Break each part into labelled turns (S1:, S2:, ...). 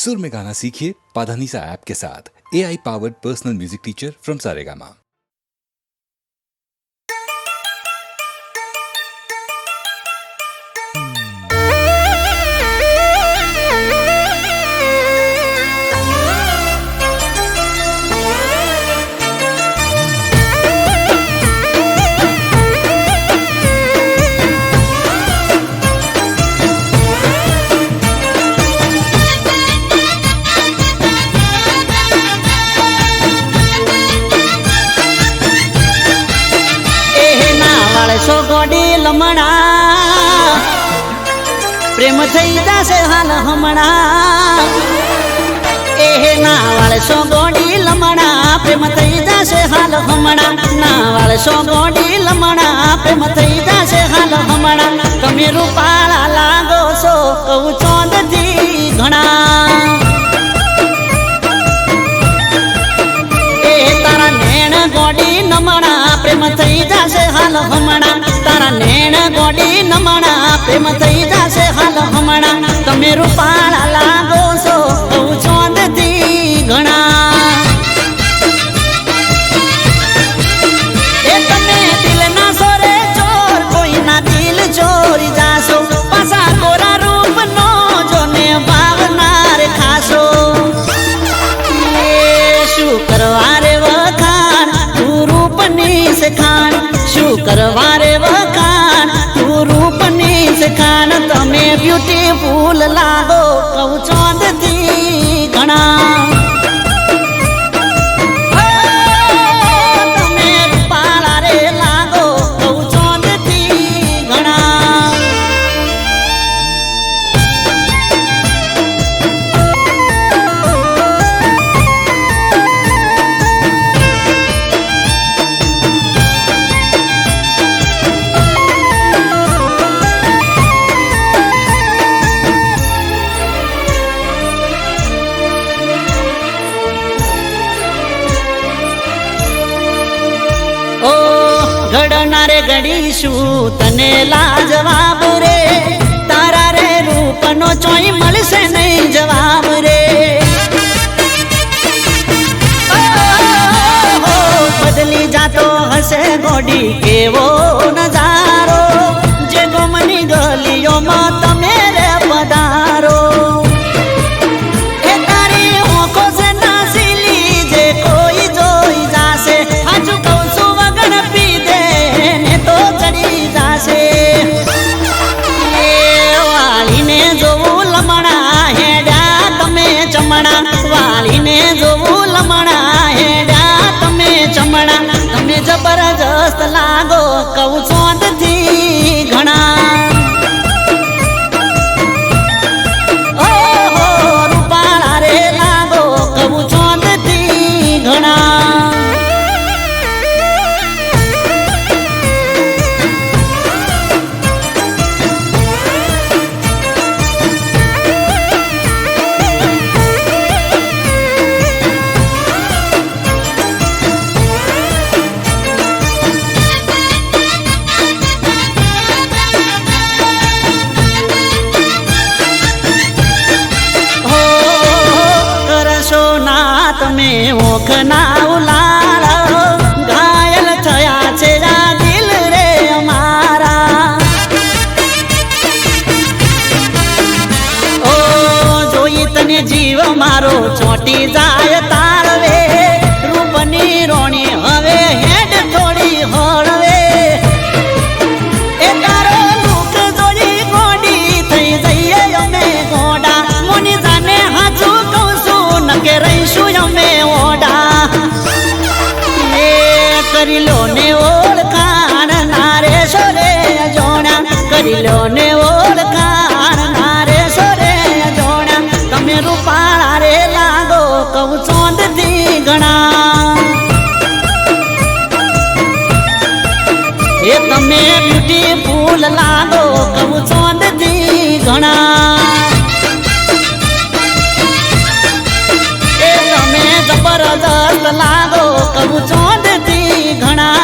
S1: सुर में गाना सीखिए पाधानीसा ऐप के साथ AI powered personal music teacher from Saregama.
S2: लमणा प्रेम थई जासे हाल हमणा एहे नावाळ सो गोडी लमणा प्रेम थई जासे हाल हमणा नावाळ सो गोडी लमणा प्रेम थई जासे हाल हमणा तमे रूपाळा लागो सो कहू चोंदथी घणा ए तारा नेण गोडी नमणा प्रेम थई जासे हाल हमणा तारा नेण गोडी नमणा प्रेम थई जासे हाल हमणा तमे रूपाळा लागो सो कहू चोंदथी घणा ए तमे दिल ना सोरे चोर कोई ना दिल चोरी जासो पासा गोरा रूप नो जोने भावनार खासो ए शू करवारे वखाण तू रूपनी से खान शू करवारे वखाण तू रूपनी से खान तमे ब्यूटीफुल लागो कहू चोंदथी घणा तमे रूपाळा रे लागो कहू चोंदथी घणा घडनारे घडीशू तने लाजवाब रे तारा रे रूपनो चोई मळसे नहीं जवाब रे बदली जातो हसे गोडी केवो नजारो जे गोमनी गलियो में तमे रे पधारो वालीने जोवू लमणा हेड्या तमे चमणा तमे जबरदस्त लागो कहू चोंदथी घणा ओ हो रूपाळा रे लागो कहू चोंदथी घणा તમે ઓખના ઉલાળ ઘાયલ થયા છે આ દિલ રે અમારા ઓ જોઈ તને જીવ મારો ચોટી જાય તાળવે રૂપની રોણી હવે હેડ થોડી હળવે એ તારો દુઃખ જોઈ ગોડી થઈ જઈએ અમે ગોડા મોની જાને હાચું કહું છું નકે રહીશું કરી લો ને ઓળખાણ નારે સોરે જોણા કરી લો ને ઓળખાણ નારે સોરે જોણા તમે રૂપાળા રે લાગો કહું ચોંદથી ઘણા એ તમે બ્યુટીફુલ લાગો કહું ચોંદથી ઘણા એ તમે જબરદસ્ત લાગો કહું ચોંદથી ઘણા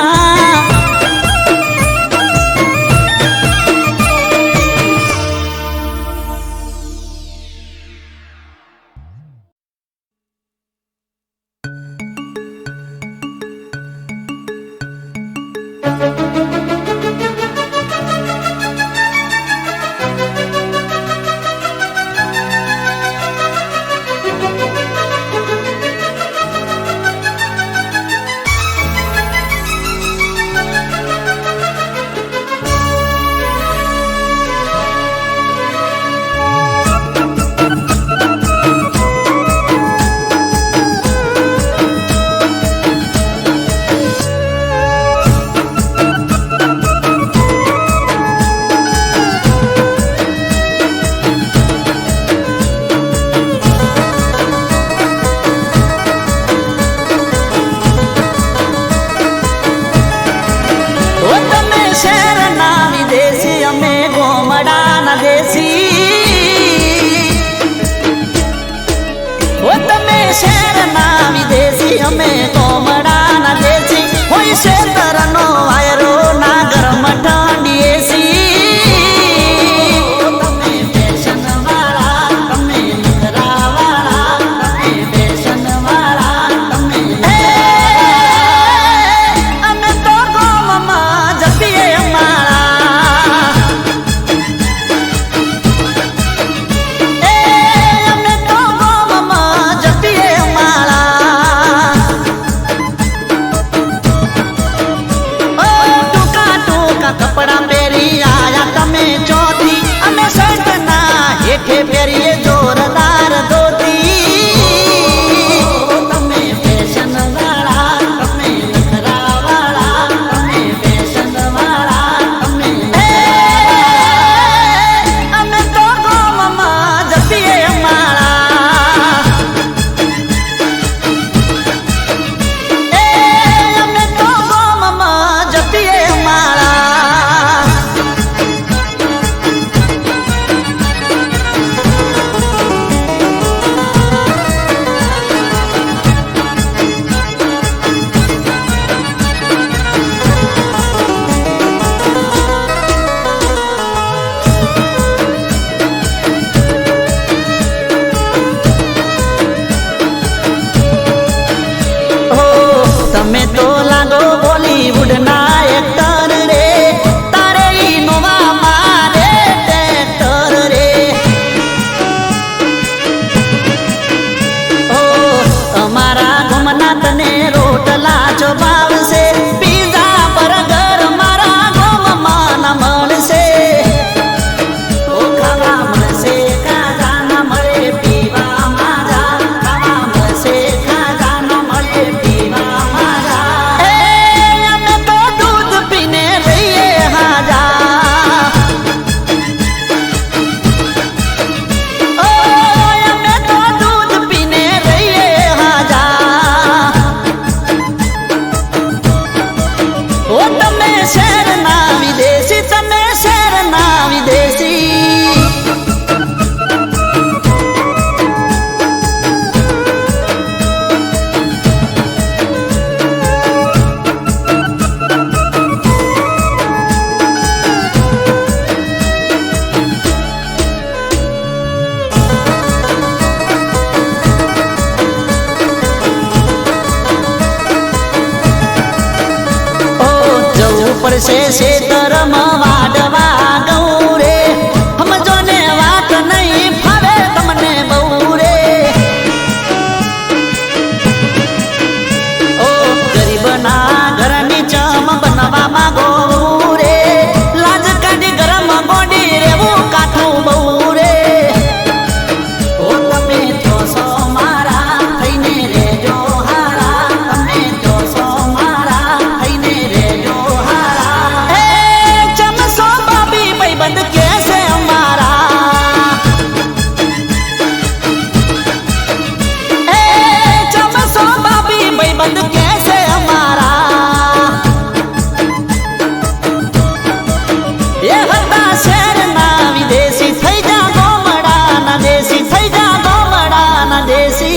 S2: શહેરના વિદેશી અમે કોમડાના દેશી હોય શેતરનો વાયરો ના ગરમ ઠંડી એસી તમે ફેશન વાળા તમે નખરા વાળા તમે ફેશન વાળા તમે અમે તો ગોમમાં જપીએ અમારા અમે તો ગોમમાં જપીએ અમારા ટૂંકા ટૂંકા કપડા પહેરી આયા તમે ચોથી અમે શર્ટના હેઠે પહેરીએ જોરદાર ધોતી તમે ફેશન વાળા તમે નખરા વાળા તમે ફેશન વાળા તમે અમે તો ગોમમાં જપીએ અમારા અમે તો ગોમમાં જપીએ અમારા હો તમે તો લાગો બોલીવુડના એક્ટર રે તારે ઇનોવા મારે ટ્રેક્ટર રે ઓ અમારા ગમના તને રોટલા જો ભાવશે પીઝા બર્ગર મારા ગમમાં ના મળશે ઓ ખાવા મળશે ખાજા ના મળે પીવા માજા ખાવા મળશે ખાજા ના મળે પીવા માજા અમે તો દૂધ પીને રહીએ હાજા ઓ અમે તો દૂધ પીને રહીએ હાજા ઓ તમે શહેરના વિદેશી તમે શહેરના વિદેશી ઓ જવું પડશે શેતરમાં વાડવા ગૌરે સમજો ને વાત નહીં ફાવે તમને બહુ રે ઓ ગરીબના ઘરની ચમ બનવામાં ગૌ રે લાજ કાઢી ગરમ ગોડી રેવું કાઠું બહુ રે ઓ તમે જોશો મારા થઈને રેજો હારા તમે જોશો મારા થઈને રેજો હારા ચમસો બાબી ભાઈબંધ કેસે અમારા ચમસો બાબી ભાઈબંધ કેસે અમારા એ હતા શહેરના વિદેશી થઈ જા ગોમડાના દેશી થઈ જા ગોમડાના દેશી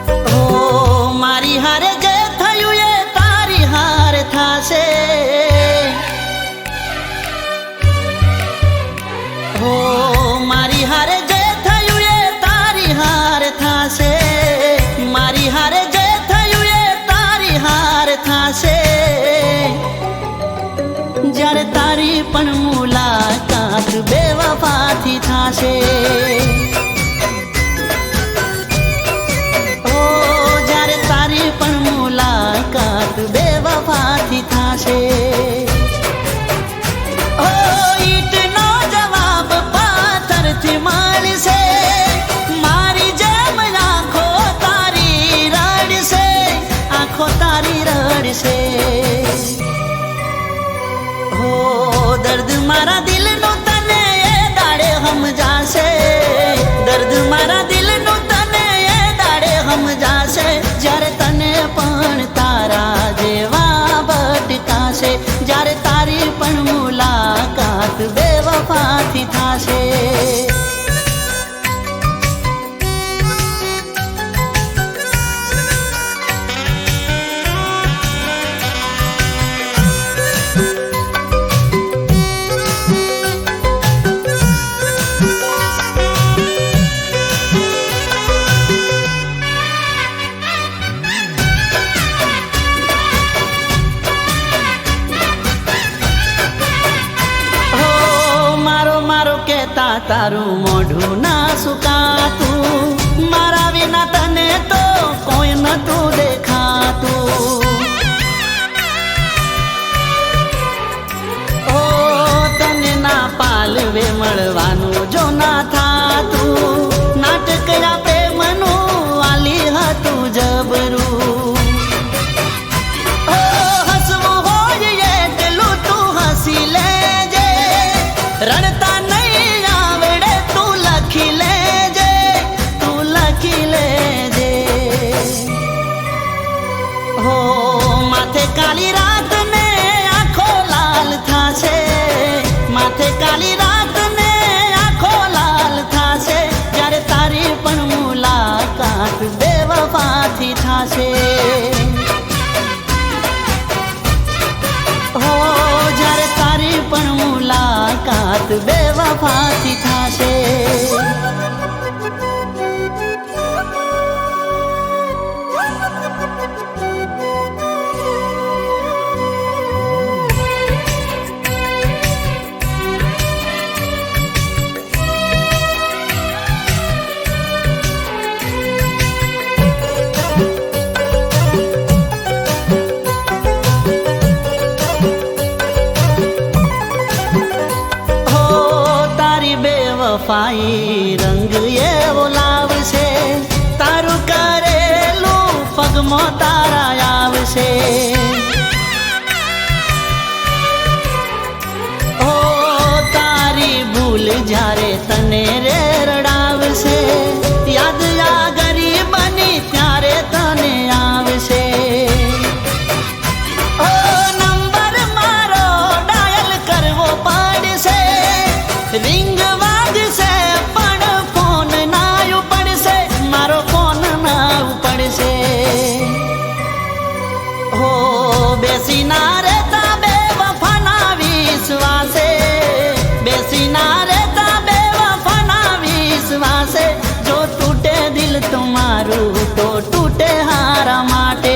S2: ઓ મારી હારે જે થયું એ તારી હાર થાશે ઓ મારી હારે જે થયું એ તારી હાર થાશે મારી હારે જે થયું એ તારી હાર થાશે જ્યારે તારી પણ મુલાકાત બેવફાથી થાશે ઓ જ્યારે તારી પણ મુલાકાત બેવફાથી થાશે ઓ ઈટનો જવાબ મારા દિલનું તને એ દાડે સમજાશે, દર્દ મારા દિલનું તને એ દાડે સમજાશે, જ્યારે તને પણ તારા જેવા ભટકાશે, જ્યારે તારી પણ મુલાકાત બેવફાથી થાશે. તારું મોઢું ના સુકાતું, મારા વિના તને તો કોઈ નતું દેખાતું. ઓ તને ના પાલવે મળવાનું જો ના થાતું, નાટકયા પ્રેમનું આલી હતું જબરું. ઓ હસવું હોય એટલું તું હસી લેજે, રડતા કાલી રાત ને આંખો લાલ થાશે, માથે કાલી રાત ને આંખો લાલ થાશે, જ્યારે તારી પણ મુલાકાત બેવફાથી થાશે. હો જ્યારે તારી પણ મુલાકાત બેવફાથી થાશે. વફાઈ રંગ એવો લાવશે, તારું કરેલું પગમાં તારા આવશે. ઓ તારી ભૂલ જ્યારે તને રે રડાવશે, યાદ આ ગરીબની ત્યારે તને આવશે. ઓ નંબર મારો ડાયલ કરવો પડશે, રિંગ બેસી ના રહેતા બેવફાના વિશ્વાસે, બેસી ના રહેતા બેવફાના વિશ્વાસે, જો તૂટે દિલ તમારું તો તૂટે હારા માટે,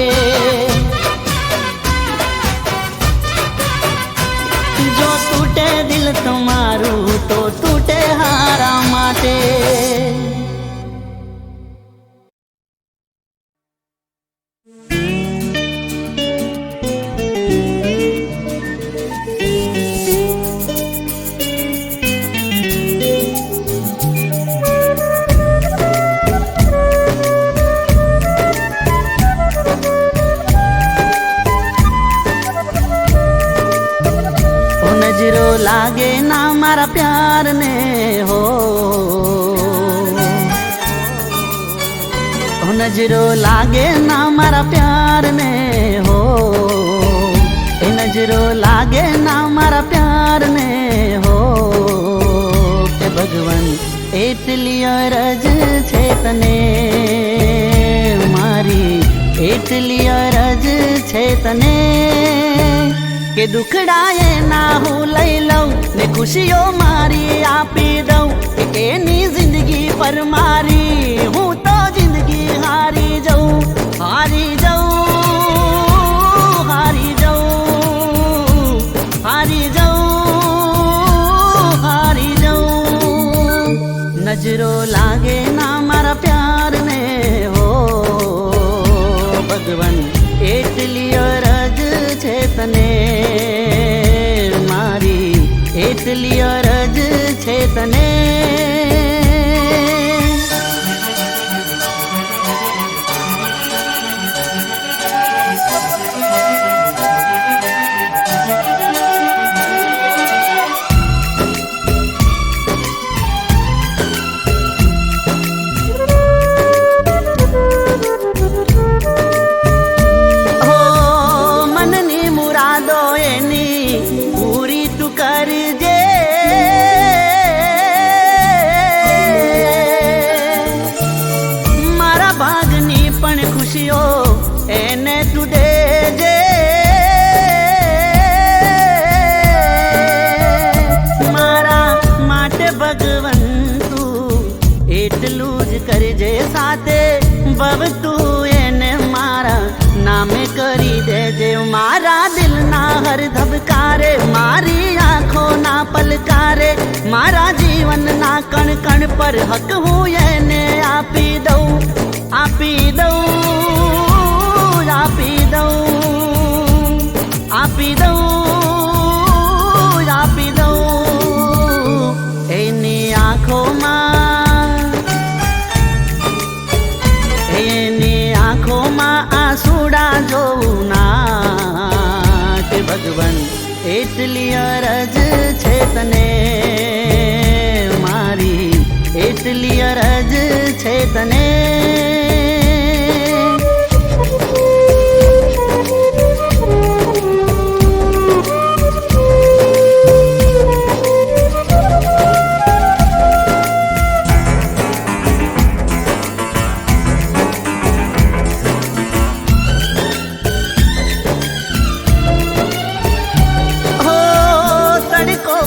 S2: જો તૂટે દિલ તમારું તો તૂટે હારા માટે. નજરો લાગે ના મારા પ્યાર ને હો, નજરો લાગે ના મારા પ્યાર ને હો, એ નજરો લાગે ના મારા પ્યાર ને હો, કે ભગવાન એટલી અરજ છે તને મારી, એટલી અરજ છે તને, કે દુખડાએ ના હું લઈ લઉં ને ખુશીઓ મારી આપી દઉં, કે એની જિંદગી પર મારી હું તો જિંદગી હારી જાઉં, હારી જાઉં, હારી જાઉં, હારી જાઉં, હારી જાઉં. નજરો લાગે ના મારા પ્યાર ને હો, ભગવાન એટલી અરજ છે તને મારી, એટલી અરજ છે તને. ભગવંતુ એટલું જ કરજે સાથે બબતું એને મારા નામે કરી દેજે મારા દિલના હર ધબકારે મારી આંખોના પલકારે મારા જીવનના કણ કણ પર હક હું એને આપી દઉં આપી દઉં આપી દઉં આપી દઉં આપી દઉં એની આંખોમાં આંસુડા જોઉં ના કે ભગવાન એટલી અરજ છે તને મારી એટલી અરજ છે તને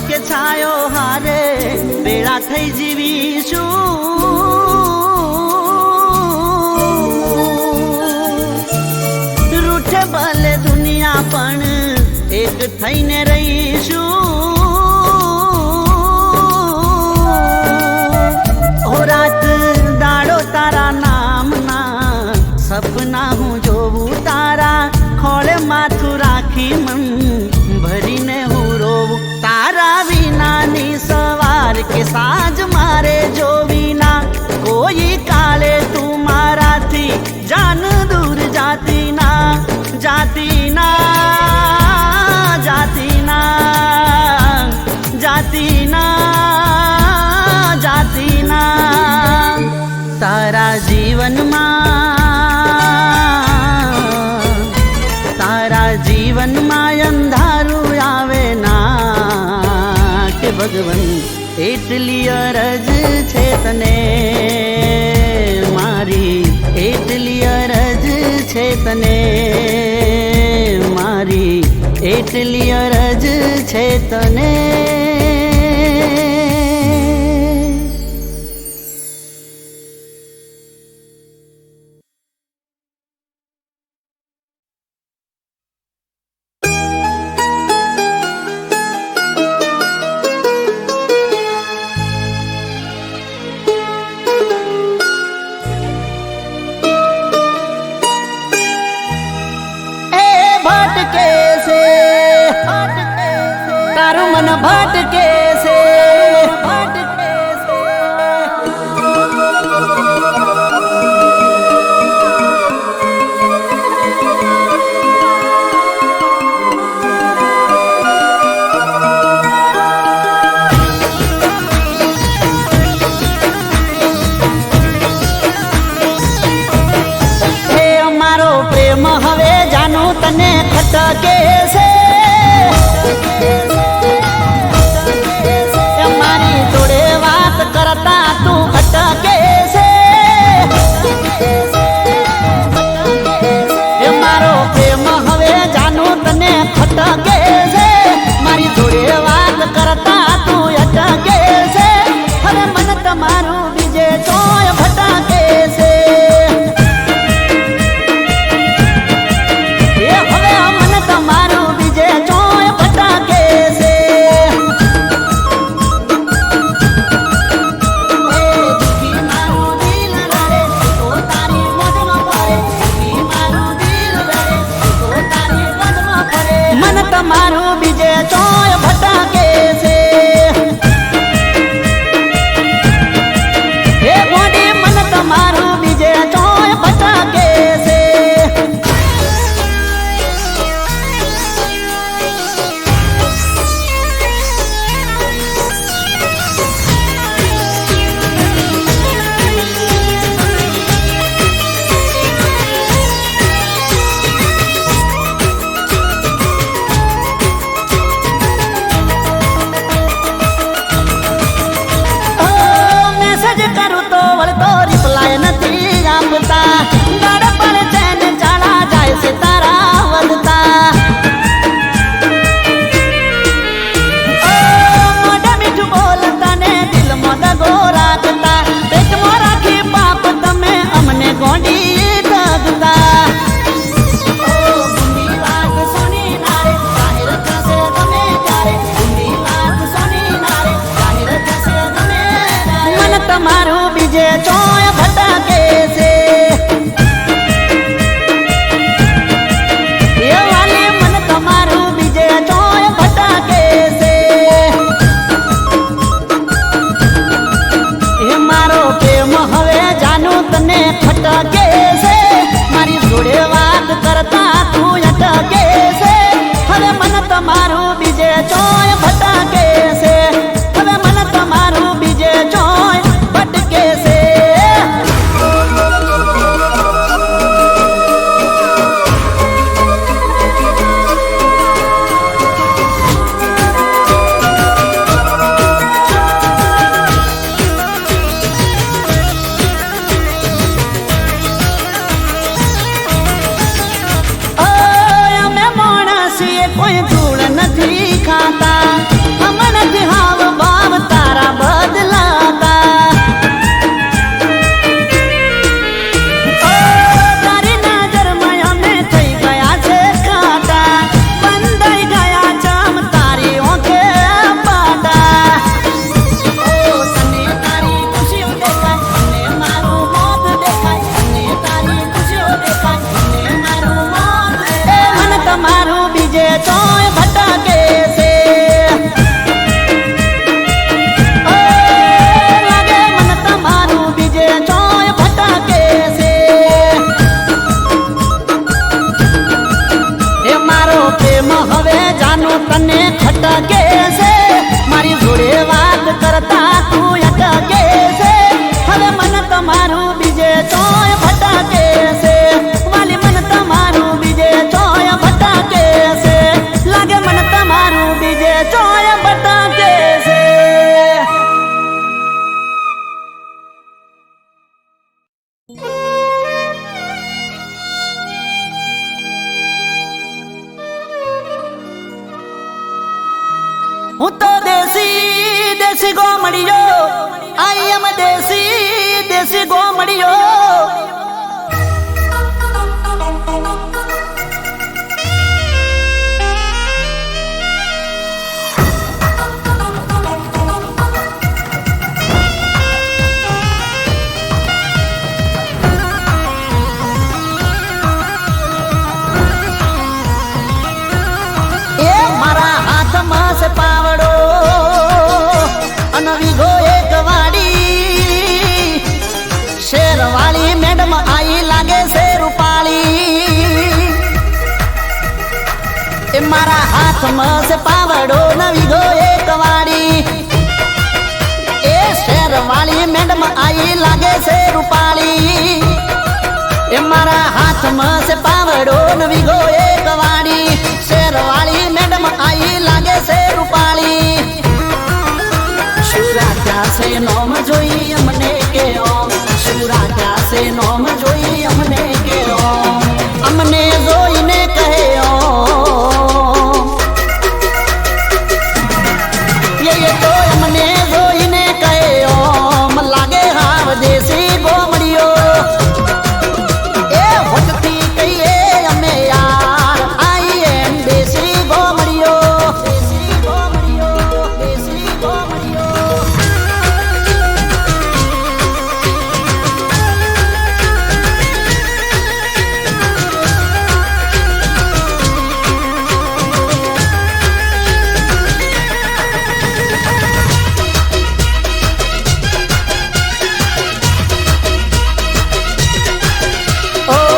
S2: કે છાયો હારે બેડા થઈ જીવીશું રૂઠે ભલે દુનિયા પણ એક થઈને રહીશું હો રાત દાડો તારા નામના સપના હું જોઉં તારા ખોળે માથું રાખી મન ભરીને હું રોવું તારા વિનાની સવાર કે સાંજ મારે જોવી ના કોઈ કાલે તું મારાથી જાન દૂર જાતી ના જાતી ના જાતી ના જાતી ના જાતી ના તારા જીવનમાં અંધારું આવે ના કે ભગવન એટલી અરજ છે તને મારી એટલી અરજ છે તને મારી એટલી અરજ છે તને તારું મન ભટકે છે હે અમારો પ્રેમ હવે જાનું તને ખટકે છે મારી જોડે વાત કરતા તું અટકે છે મારો પ્રેમ હવે જાનું તને ખટકે છે મારી જોડે વાત કરતા તું અટકે છે હવે મન તમારું બીજે તોય ભટકે છે હવે મન તમારું બીજે તોય ભટકે દેશી દેશી ગોમડિયો આઈ એમ દેશી દેશી ગોમડિયો પાવડો અનવીગો એક વાડી શેરવાળી મેડમ આઈ લાગે છે રૂપાળી એ મારા હાથમાં છે પાવડો નવીગો એક વાડી એ શેરવાળી મેડમ આઈ લાગે છે રૂપાળી એ મારા હાથમાં છે પાવડો નવીગો એક વાડી શેરવાળી મેડમ આઈ લાગે છે રૂપાળી શુરાત્યા છે નોમ જોઈ અમને કે ઓમ શુરાત્યા છે નોમ જોઈ અમને કે ઓમ અમને જોઈને કહે ઓમ એ તો અમને જોઈને કહે ઓમ લાગે હાવ દેશી ગોમડિયો એ વટથી કહીએ અમે યાર આઈ એમ દેશી ગોમડિયો દેશી ગોમડિયો દેશી ગોમડિયો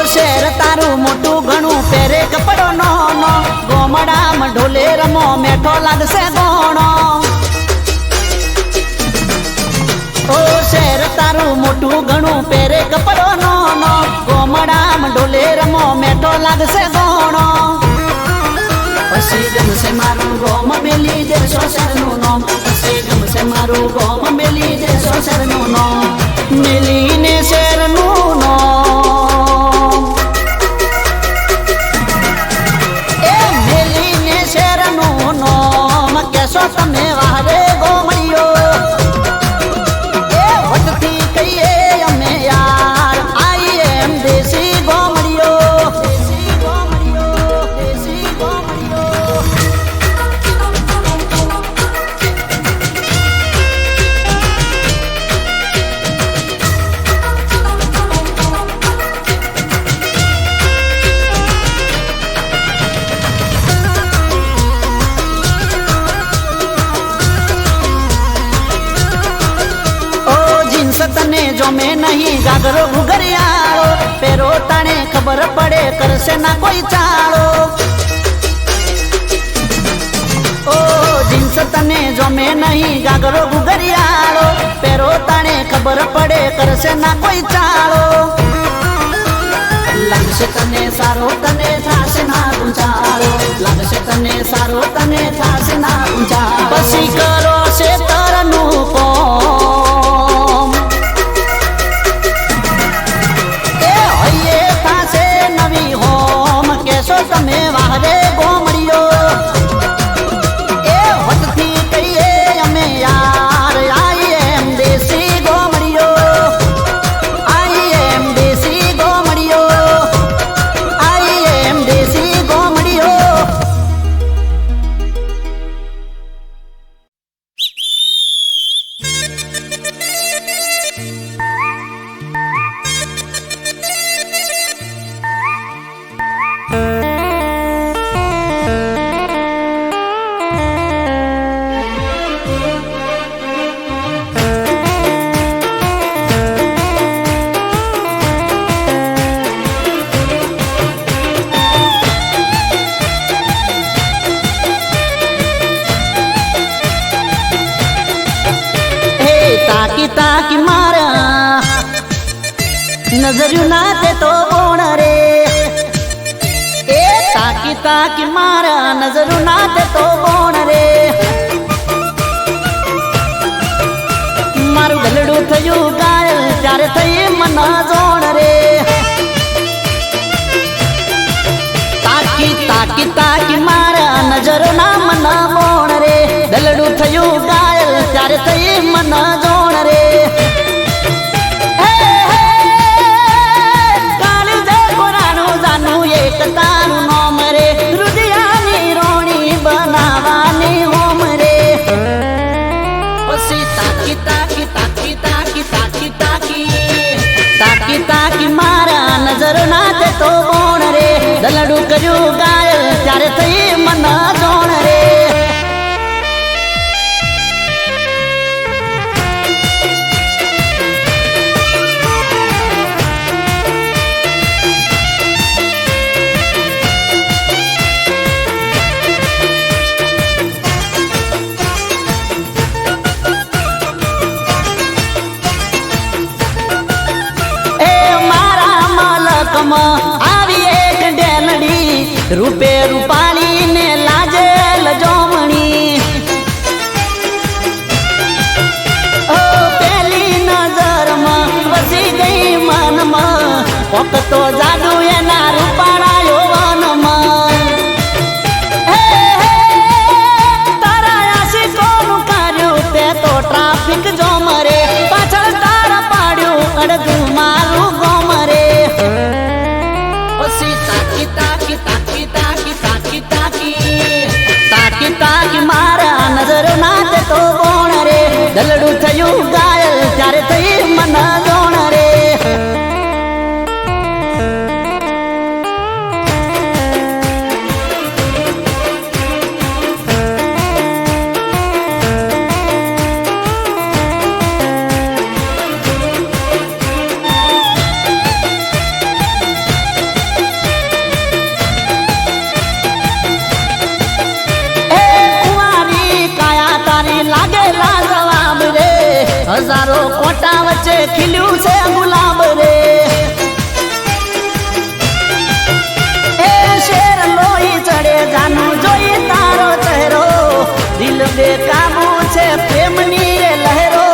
S2: શેર તારું મોટું ઘણું પહેરે કપડો નો ગોમડામાં ઢોલે રમો મેઠો લાગશે ગોણો ઓ શેર તારું મોટું ઘણું પહેરે કપડો નો ગોમડામાં ઢોલે રમો મેઠો લાગશે ગોણો પછી ગમશે મારું ગોમ મેલી દેશો શરનું નોમ પછી ગમશે મારું ગોમ મેલી દેશો શરનું નોમ મેલીને શેરનું નોમ કેશો તમે વારે ગોમડિયો એ વટથી કહીએ અમે યાર આઈ એમ દેશી ગોમડિયો દેશી ગોમડિયો દેશી ગોમડિયો તને જો મેં નહીં ગાગરો ઘુઘરિયાળો પેરો તાણે ખબર પડે કરશે ના કોઈ ચાળો ઓ જીન્સ તને જો મેં નહીં ગાગરો ઘુઘરિયાળો પેરો તાણે ખબર પડે કરશે ના કોઈ ચાળો લાગશે તને સારો તને થાશે ના ઊંચાળો લાગશે તને સારો તને થાશે ના ઊંચાળો પછી કરો છે તરનું કોમ કેશો તમે વારે ગોમડિયો એ વટથી કહીએ અમે યાર આઈ એમ દેશી ગોમડિયો આઈ એમ દેશી ગોમડિયો આઈ એમ દેશી ગોમડિયો તાકી તાકી મારા નજર્યું ના તે તો બોણ રે એ તાકી તાકી મારા નજર્યું ના તે તો બોણ રે મારું ગલડું થયું ગાયલ ત્યારે થઈ મન જોણ રે તાકી તાકી તાકી મારા નજર ના મન બોણ રે દલડું થયું તો બોણ રે દલડું કર્યું ગાયલ ત્યારે થઈ મન જોણ રે આવી એક ડેલડી રૂપે રૂપાળી ને લાજે લજોમણી ઓ પેલી નજરમાં વસી ગઈ મનમાં પોકતો જાદુ એના રૂપાળા યૌવનમાં તારા આશિકોનું કર્યું તે તો ટ્રાફિક જોમ રે પાછળ તારા પાડ્યું અડધું મારું ગોમ રે તાકી મારા નજર નાચે તો કોણ રે દલડું થયું ગાયલ ત્યારે થઈ મન જોણ રે હજારો કોટા વચ્ચે ખીલ્યું છે ગુલાબ રે એ શેર લોહી ચડે જાનું જોઈ તારો ચહેરો દિલ બેકાબુ છે પ્રેમની રે લહેરો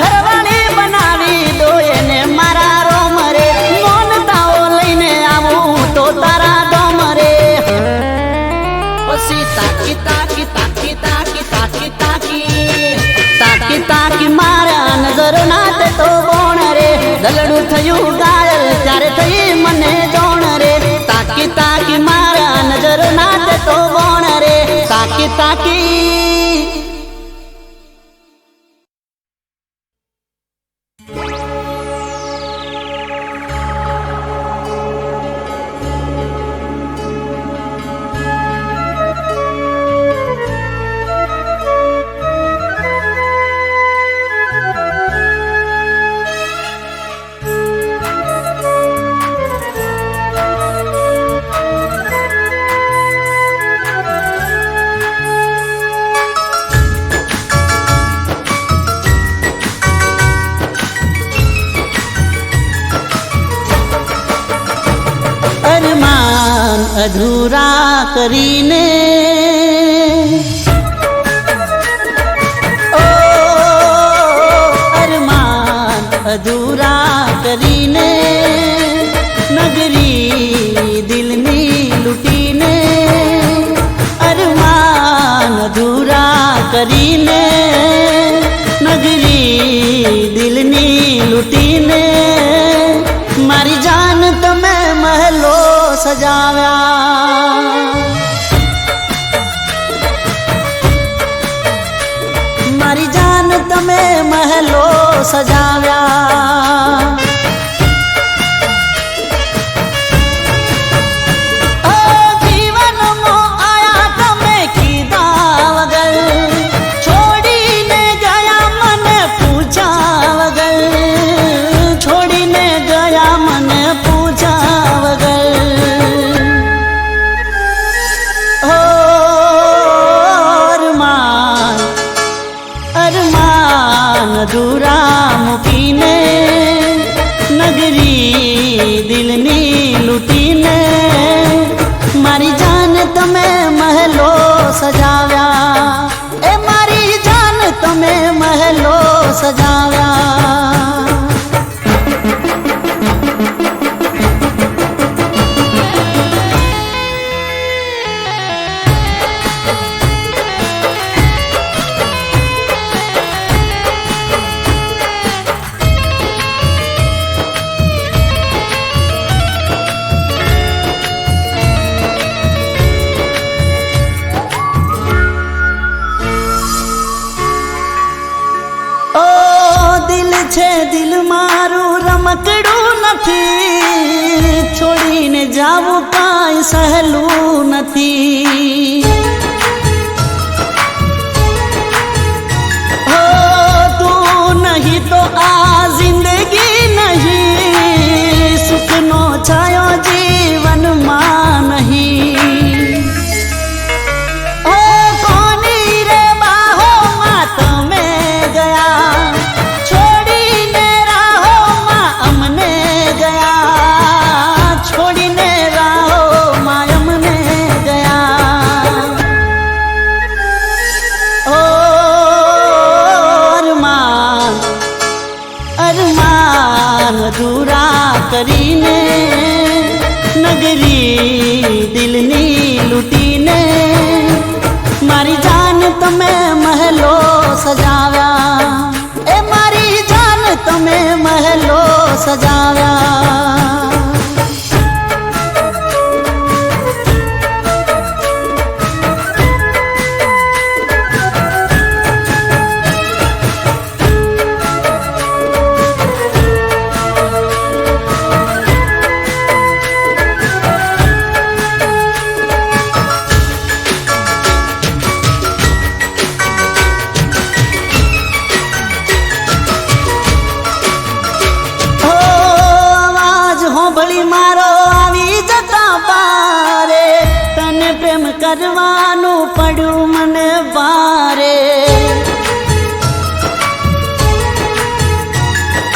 S2: ઘરવાળી બનાવી દો એને મારા રોમ રે મોનતાઓ લઈને આવું તો તારા ડોમ રે પછી તાકી તાકી તાકી મારા નજર નાચે તો બોણ રે દલડું થયું ગાયલ ત્યારે થઈ મને જોણ રે તાકી મારા નજર નાચે તો બોણ રે તાકી અધૂરા કરીને ઓ અરમાન અધૂરા કરીને નગરી દિલની લૂટીને અરમાન અધૂરા કરીને નગરી દિલની લૂટીને મારી જાન તમે મહેલો સજાવ્યા મારી જાન તમે મહેલો સજાવ્યા જીવનમાં આયા તમે કીધા વગર છોડીને ગયા મને પૂછ્યા વગર છોડીને ગયા મને પૂછ્યા વગર અધૂરા મૂકીને નગરી દિલની લૂટીને મારી જાન તમે મહેલો સજાવ્યા એ મારી જાન તમે મહેલો સજાવ્યા છે દિલ મારું રમકડું નથી, છોડીને જાવું કાંઈ સહેલું નથી. હો તું નહીં તો આ જિંદગી નહીં, સુખનો છાયો જીવનમાં નહીં. ઓ કોની રે બાહોમાં તમે ગયા, છોડીને રાહોમાં અમને ગયા, છોડીને રાહોમાં અમને ગયા. ઓ અરમાન અરમાન અધૂરા કરીને, નગરી દિલની લૂટીને, મારી જાન તમે મહેલો સજાવ્યા, એ મારી જાન તમે મહેલો સજાવ્યા. મારો આવી જતા પારે, તને પ્રેમ કરવાનું પડ્યું મને ભારે.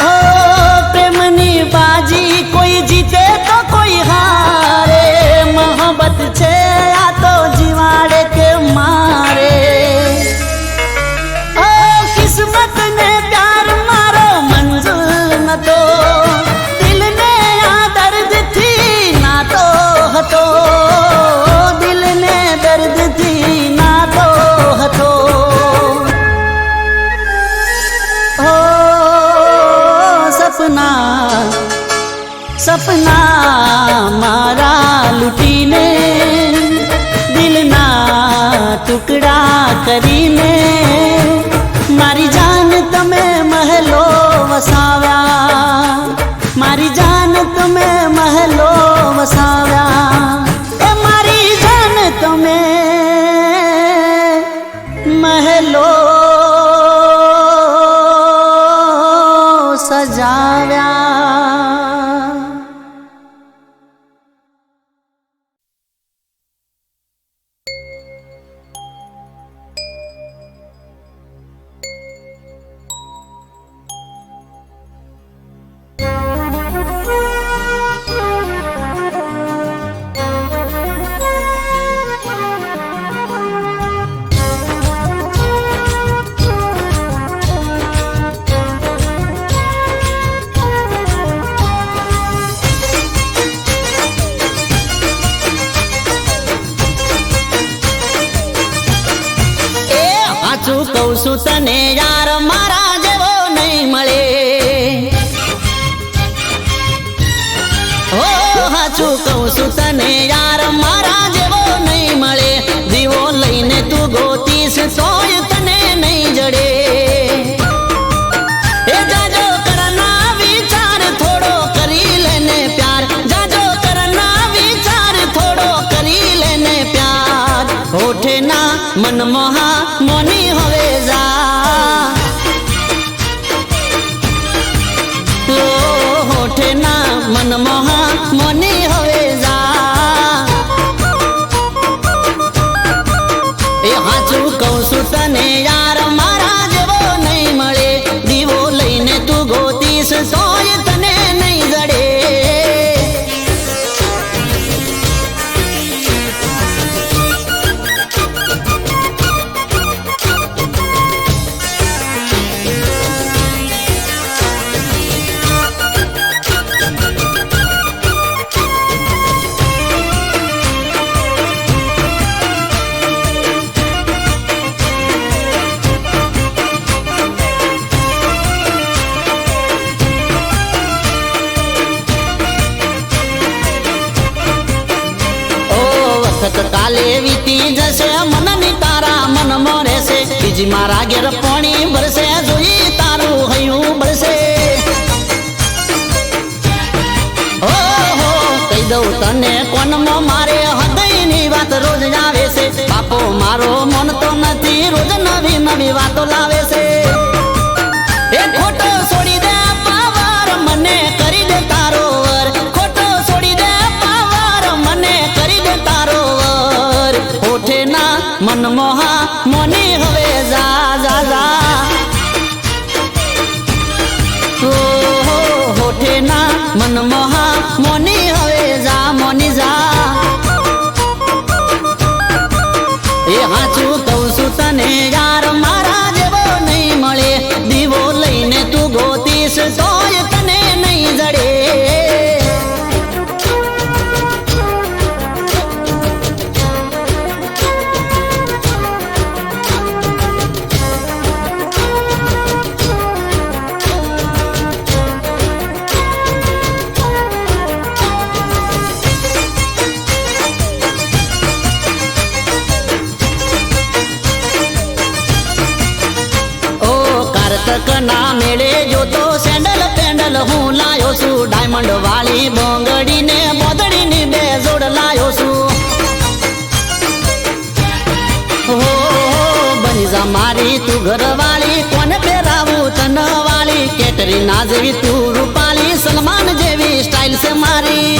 S2: ઓ પ્રેમની બાજી કોઈ જીતે તો કોઈ હારે, મોહબ્બત છે આ તો જીવાડે કે મારે. ઓ કિસ્મત ને પ્યાર મારો મંજૂર નતો, હતો દિલને દર્દથી નાતો હતો. ઓ સપના સપના મારા લૂટીને, દિલના ટુકડા કરીને, મારી જાન તમે મહેલો વસાવ્યા, મારી જાન તમે મહેલો વસાવ્યા. એ મારી જાન તમે મહેલો સજાવ્યા. કહું છું તને યાર મારા જેવો નહીં મળે, હો હાચું કહું છું તને યાર મારા જેવો નહીં મળે. દીવો લઈને તું ગોતીશ તોય તને નહીં જડે. એ જાજો કરના વિચાર થોડો કરી લેને પ્યાર, જાજો કરના વિચાર થોડો કરી લેને પ્યાર. હોઠે ના મનમોહા મોની હવે જા, હોઠે ના મનમોહા મોની હવે જા. એ હાચું કહું છું તને યાર મારા જેવો નહીં મળે. દીવો લઈને તું ગોતીશ તોય તને નહીં જડે. કાલે વીતી જશે મનની તારા મનમાં રહેશે, બીજી મારા ઘેર પાણી ભરશે, જોઈ તારું હૈયું ભરશે. દઉં તને કોનમાં મારે હૃદયની વાત રોજ આવે છે બાપો મારો મન તો નથી રોજ નવી નવી વાતો લાવે છે એ ખોટો છોડી દે પાવર મને કરી દે તારો વર ખોટો છોડી દે પાવર મને કરી દે તારો વર હોઠે ના મન મોહા મોની હવે જા જા જા હોઠે ના મન મોહા મોની હવે જા મોની જા એ હાચું કહું છું તને યાર મારા જેવો નહીં મળે દીવો લઈને તું ગોતીશ તોય તને નહીં જડે ના મેળે જો તો સેન્ડલ પેન્ડલ હું લાયો છું ડાયમંડ વાળી બોંગડી ને મોદડી ની બે જોડ લાયો છું હો બની જા મારી તું ઘરવાળી કોને પહેરાવું તન વાળી કેટરીના જેવી તું રૂપાલી સલમાન જેવી સ્ટાઇલ છે મારી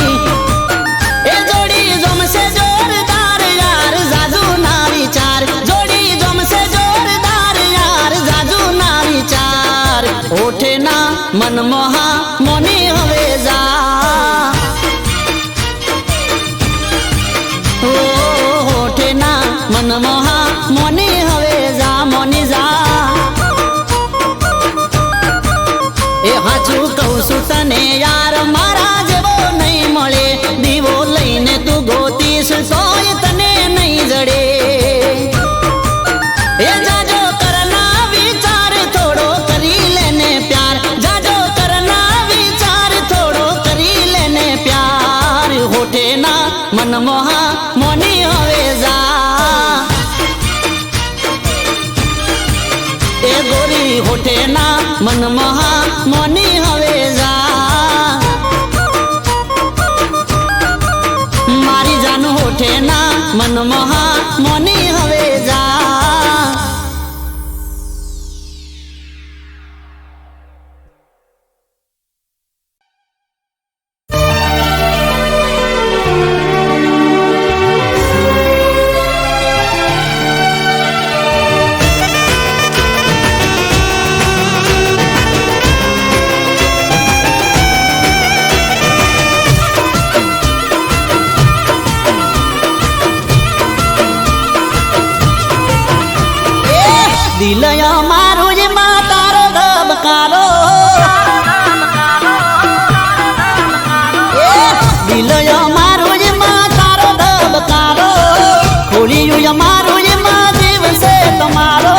S2: એ જોડી જમશે જોરદાર યાર જાજુ ના વિચાર જોડી જમશે જોરદાર યાર જાજુ ના વિચાર હોઠે ના મન મોહા મોની હવે જા હોઠે ના મન મોહા મોની હવે જા મોની જા એ હાચું કહું છું તને યાર મારા જેવો નહીં મળે દીવો લઈને તું ગોતીશ તોય તને નહીં જડે એ જાજો કરના વિચાર થોડો કરી લેને પ્યાર જાજો કરના વિચાર થોડો કરી લેને પ્યાર હોઠે ના મન મોહા મોની હવે જા એ ગોરી હોઠે ના મન મોહા મોની હવે જા મારી જાન હોઠે ના મન મોહા મોની હવે જા દિલય મારું જ માં તારો ધબકારો દિલય મારું જ માં તારો ધબકારો હોળિયું મારું જ માં દિવસે તમારો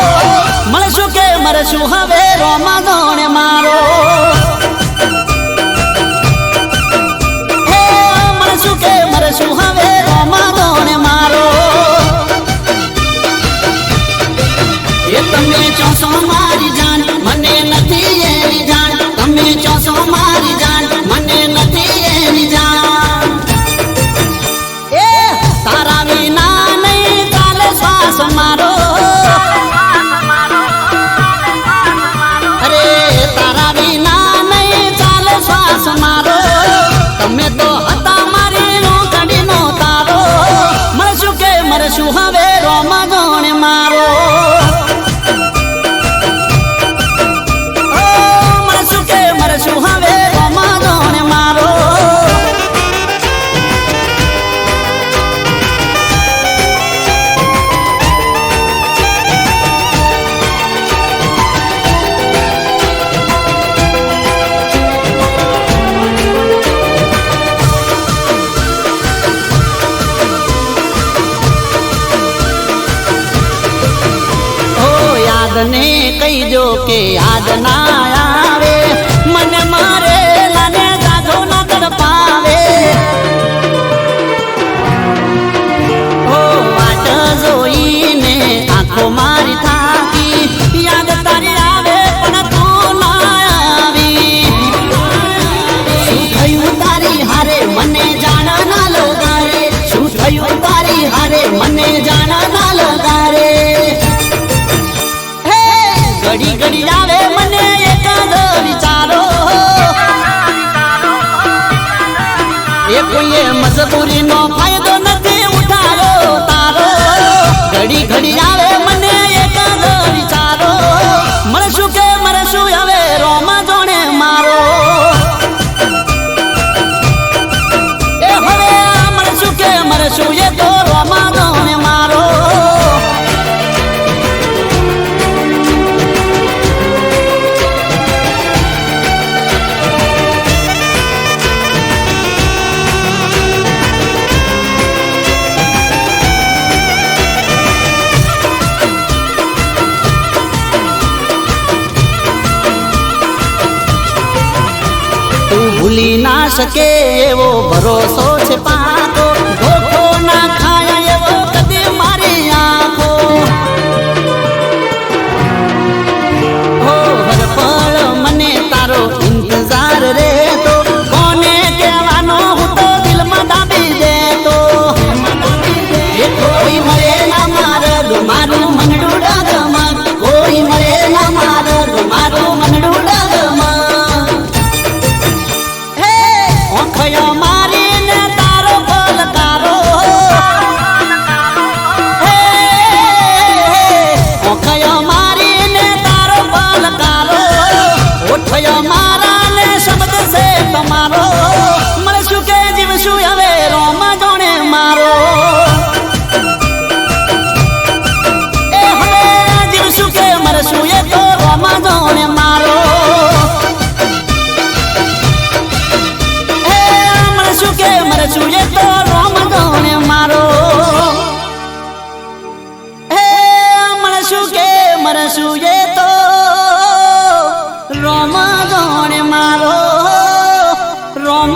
S2: મળશું કે મરશું હવે રોમા દોણે મારો મળશું કે મરશું હવે રોમા દોણે મારો તમે ચોસો મારી જાન મને નથી એની જાન તમે ચોસો મારી જાન મને નથી એની જાન એ તારા વિના નહીં ચાલે શ્વાસ મારો અરે તારા વિના નહીં ચાલે શ્વાસ મારો તમે તો હતા મારી રોકડીનો તારો મળશું કે મરશું હવે રોમા ગોણે મારો શું હવે રોમા દોણે મારો યાદ ને કહીજો કે યાદ ના આવે મને મારે લાને જાજો ના તડપાવે ઓ વાટ જોઈને આંખો મારી થાકી યાદ તારી આવે પણ તું ના આવી શું થયું તારી હારે મને જાણ ના મજબૂરીનો ફાયદો નથી ઉઠાયો તારો ઘડી ઘડી આવે મને એક જ વિચારો મળશું કે મરશું હવે રોમા જોણે મારો એ હવે મળશું કે મરશું એ તો રોમા જોણે મારો ભૂલી ના શકે એવો ભરોસો છે પાકો ધોખો ના ખાય એવો કદી મારી આંખો હો હર પળ મને તારો ઇંતજાર રહેતો કોને કહેવાનો હું તો દિલમાં દાબી દેતો એ કોઈ મળે ના મારગ મારું મનડું ડગમગ કોઈ મળે ના મારગ મારું મનડું ડગમગ ઓખયો મારીને તારો પલકારો ઓખયો મારીને તારો પલકારો ઓઠયો મારાને શબ્દ છે તમારો મળશું કે જીવશું હવે રોમા જોણે મારો એ હવે જીવશું કે મરશું એ તો રોમા જોણે મારો કે મરશું એ તો રોમ જોણે મારો હે મળશું કે મરશું એ તો રોમ જોણે મારો રોમ